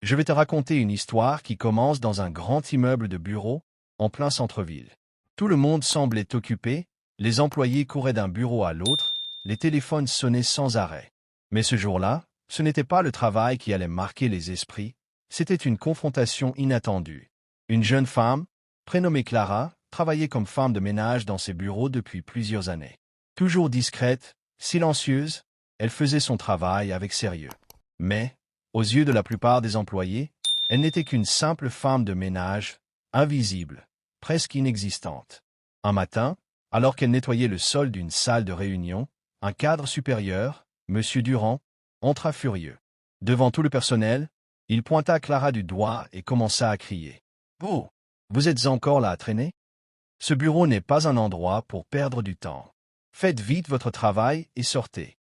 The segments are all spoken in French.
Je vais te raconter une histoire qui commence dans un grand immeuble de bureaux, en plein centre-ville. Tout le monde semblait occupé, les employés couraient d'un bureau à l'autre, les téléphones sonnaient sans arrêt. Mais ce jour-là, ce n'était pas le travail qui allait marquer les esprits, c'était une confrontation inattendue. Une jeune femme, prénommée Clara, travaillait comme femme de ménage dans ses bureaux depuis plusieurs années. Toujours discrète, silencieuse, elle faisait son travail avec sérieux. Mais, aux yeux de la plupart des employés, elle n'était qu'une simple femme de ménage, invisible, presque inexistante. Un matin, alors qu'elle nettoyait le sol d'une salle de réunion, un cadre supérieur, M. Durand, entra furieux. Devant tout le personnel, il pointa Clara du doigt et commença à crier. « Vous êtes encore là à traîner? Ce bureau n'est pas un endroit pour perdre du temps. Faites vite votre travail et sortez. »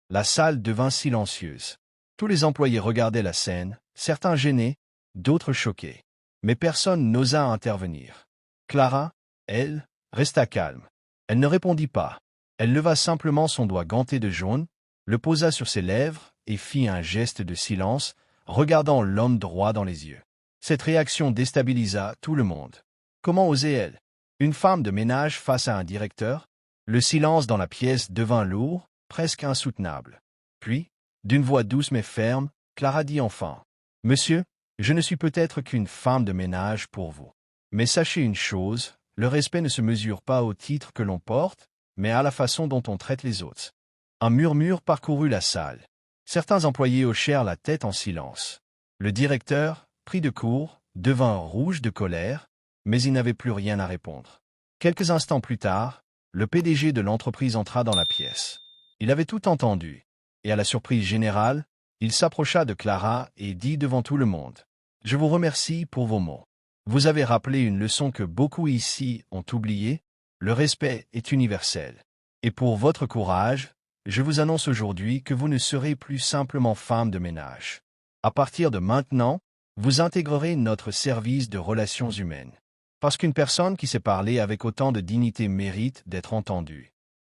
La salle devint silencieuse. Tous les employés regardaient la scène, certains gênés, d'autres choqués. Mais personne n'osa intervenir. Clara, elle, resta calme. Elle ne répondit pas. Elle leva simplement son doigt ganté de jaune, le posa sur ses lèvres et fit un geste de silence, regardant l'homme droit dans les yeux. Cette réaction déstabilisa tout le monde. Comment osait-elle? Une femme de ménage face à un directeur? Le silence dans la pièce devint lourd, presque insoutenable. Puis, d'une voix douce mais ferme, Clara dit enfin, « Monsieur, je ne suis peut-être qu'une femme de ménage pour vous. Mais sachez une chose, le respect ne se mesure pas au titre que l'on porte, mais à la façon dont on traite les autres. » Un murmure parcourut la salle. Certains employés hochèrent la tête en silence. Le directeur, pris de court, devint rouge de colère, mais il n'avait plus rien à répondre. Quelques instants plus tard, le PDG de l'entreprise entra dans la pièce. Il avait tout entendu, et à la surprise générale, il s'approcha de Clara et dit devant tout le monde, « Je vous remercie pour vos mots. Vous avez rappelé une leçon que beaucoup ici ont oubliée, le respect est universel. Et pour votre courage, je vous annonce aujourd'hui que vous ne serez plus simplement femme de ménage. À partir de maintenant, vous intégrerez notre service de relations humaines. Parce qu'une personne qui sait parler avec autant de dignité mérite d'être entendue. »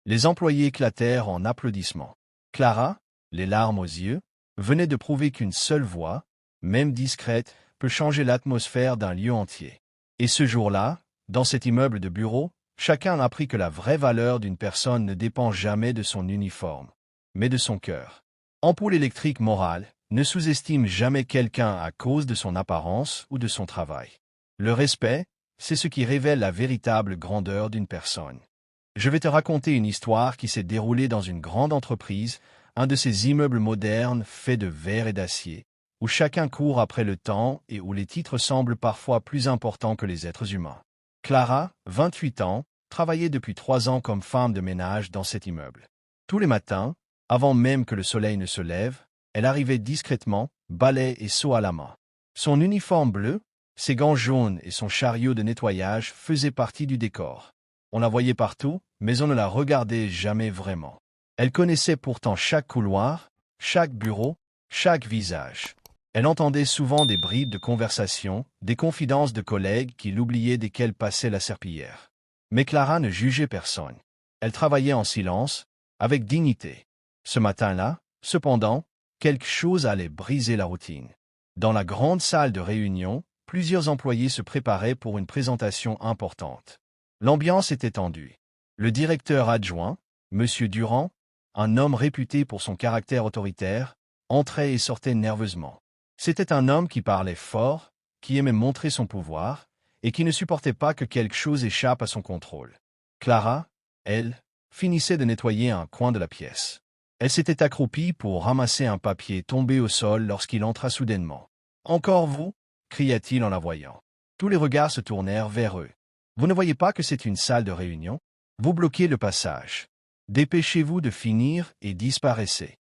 Les employés éclatèrent en applaudissements. Clara, les larmes aux yeux, venait de prouver qu'une seule voix, même discrète, peut changer l'atmosphère d'un lieu entier. Et ce jour-là, dans cet immeuble de bureau, chacun apprit que la vraie valeur d'une personne ne dépend jamais de son uniforme, mais de son cœur. Ampoule électrique morale, ne sous-estime jamais quelqu'un à cause de son apparence ou de son travail. Le respect, c'est ce qui révèle la véritable grandeur d'une personne. Je vais te raconter une histoire qui s'est déroulée dans une grande entreprise, un de ces immeubles modernes faits de verre et d'acier, où chacun court après le temps et où les titres semblent parfois plus importants que les êtres humains. Clara, 28 ans, travaillait depuis 3 ans comme femme de ménage dans cet immeuble. Tous les matins, avant même que le soleil ne se lève, elle arrivait discrètement, balai et seau à la main. Son uniforme bleu, ses gants jaunes et son chariot de nettoyage faisaient partie du décor. On la voyait partout, mais on ne la regardait jamais vraiment. Elle connaissait pourtant chaque couloir, chaque bureau, chaque visage. Elle entendait souvent des bribes de conversation, des confidences de collègues qui l'oubliaient dès qu'elle passait la serpillière. Mais Clara ne jugeait personne. Elle travaillait en silence, avec dignité. Ce matin-là, cependant, quelque chose allait briser la routine. Dans la grande salle de réunion, plusieurs employés se préparaient pour une présentation importante. L'ambiance était tendue. Le directeur adjoint, M. Durand, un homme réputé pour son caractère autoritaire, entrait et sortait nerveusement. C'était un homme qui parlait fort, qui aimait montrer son pouvoir, et qui ne supportait pas que quelque chose échappe à son contrôle. Clara, elle, finissait de nettoyer un coin de la pièce. Elle s'était accroupie pour ramasser un papier tombé au sol lorsqu'il entra soudainement. « Encore vous » cria-t-il en la voyant. Tous les regards se tournèrent vers eux. « Vous ne voyez pas que c'est une salle de réunion? Vous bloquez le passage. Dépêchez-vous de finir et disparaissez. »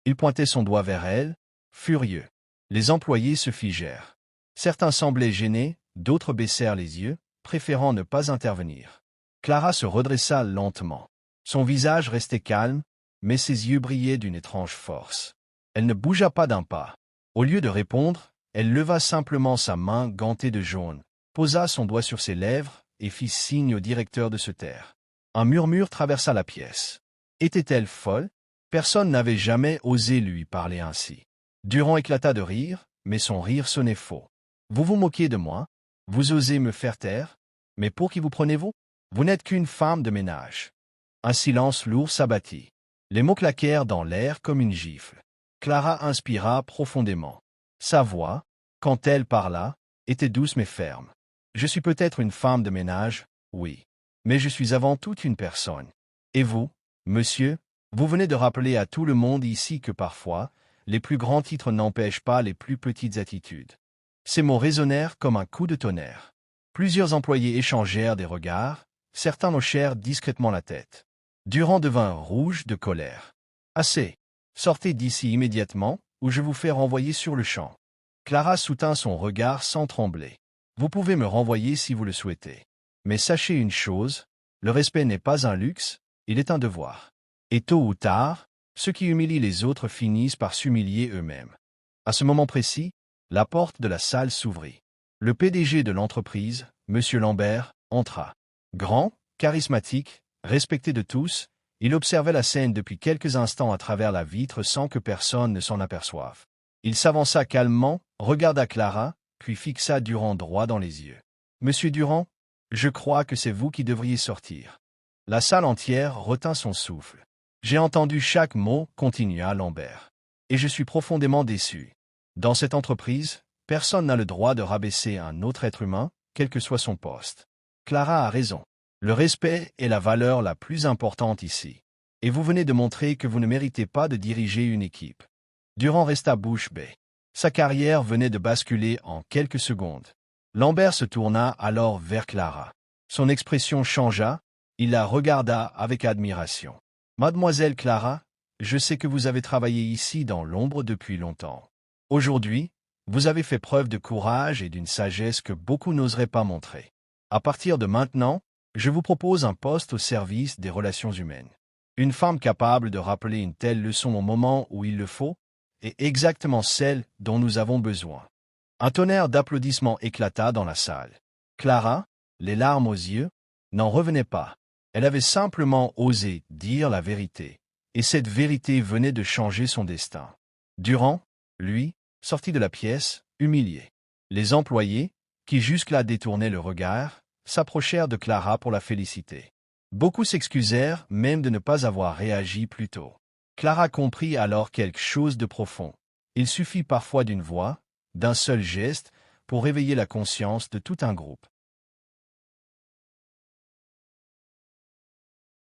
Il pointait son doigt vers elle, furieux. Les employés se figèrent. Certains semblaient gênés, d'autres baissèrent les yeux, préférant ne pas intervenir. Clara se redressa lentement. Son visage restait calme, mais ses yeux brillaient d'une étrange force. Elle ne bougea pas d'un pas. Au lieu de répondre, elle leva simplement sa main gantée de jaune, posa son doigt sur ses lèvres et fit signe au directeur de se taire. Un murmure traversa la pièce. Était-elle folle? Personne n'avait jamais osé lui parler ainsi. Durand éclata de rire, mais son rire sonnait faux. Vous vous moquez de moi? Vous osez me faire taire? Mais pour qui vous prenez-vous? Vous n'êtes qu'une femme de ménage. Un silence lourd s'abattit. Les mots claquèrent dans l'air comme une gifle. Clara inspira profondément. Sa voix, quand elle parla, était douce mais ferme. Je suis peut-être une femme de ménage, oui. Mais je suis avant tout une personne. Et vous, monsieur, vous venez de rappeler à tout le monde ici que parfois, les plus grands titres n'empêchent pas les plus petites attitudes. Ces mots résonnèrent comme un coup de tonnerre. Plusieurs employés échangèrent des regards, certains hochèrent discrètement la tête. Durand devint rouge de colère. Assez. Sortez d'ici immédiatement, ou je vous fais renvoyer sur le champ. Clara soutint son regard sans trembler. Vous pouvez me renvoyer si vous le souhaitez. Mais sachez une chose, le respect n'est pas un luxe, il est un devoir. Et tôt ou tard, ceux qui humilient les autres finissent par s'humilier eux-mêmes. À ce moment précis, la porte de la salle s'ouvrit. Le PDG de l'entreprise, M. Lambert, entra. Grand, charismatique, respecté de tous, il observait la scène depuis quelques instants à travers la vitre sans que personne ne s'en aperçoive. Il s'avança calmement, regarda Clara, puis fixa Durand droit dans les yeux. « Monsieur Durand, je crois que c'est vous qui devriez sortir. » La salle entière retint son souffle. « J'ai entendu chaque mot, continua Lambert. Et je suis profondément déçu. Dans cette entreprise, personne n'a le droit de rabaisser un autre être humain, quel que soit son poste. Clara a raison. Le respect est la valeur la plus importante ici. Et vous venez de montrer que vous ne méritez pas de diriger une équipe. » Durand resta bouche bée. Sa carrière venait de basculer en quelques secondes. Lambert se tourna alors vers Clara. Son expression changea, il la regarda avec admiration. « Mademoiselle Clara, je sais que vous avez travaillé ici dans l'ombre depuis longtemps. Aujourd'hui, vous avez fait preuve de courage et d'une sagesse que beaucoup n'oseraient pas montrer. À partir de maintenant, je vous propose un poste au service des relations humaines. Une femme capable de rappeler une telle leçon au moment où il le faut est exactement celle dont nous avons besoin. » Un tonnerre d'applaudissements éclata dans la salle. Clara, les larmes aux yeux, n'en revenait pas. Elle avait simplement osé dire la vérité, et cette vérité venait de changer son destin. Durand, lui, sortit de la pièce, humilié. Les employés, qui jusque-là détournaient le regard, s'approchèrent de Clara pour la féliciter. Beaucoup s'excusèrent même de ne pas avoir réagi plus tôt. Clara comprit alors quelque chose de profond. Il suffit parfois d'une voix, d'un seul geste, pour réveiller la conscience de tout un groupe.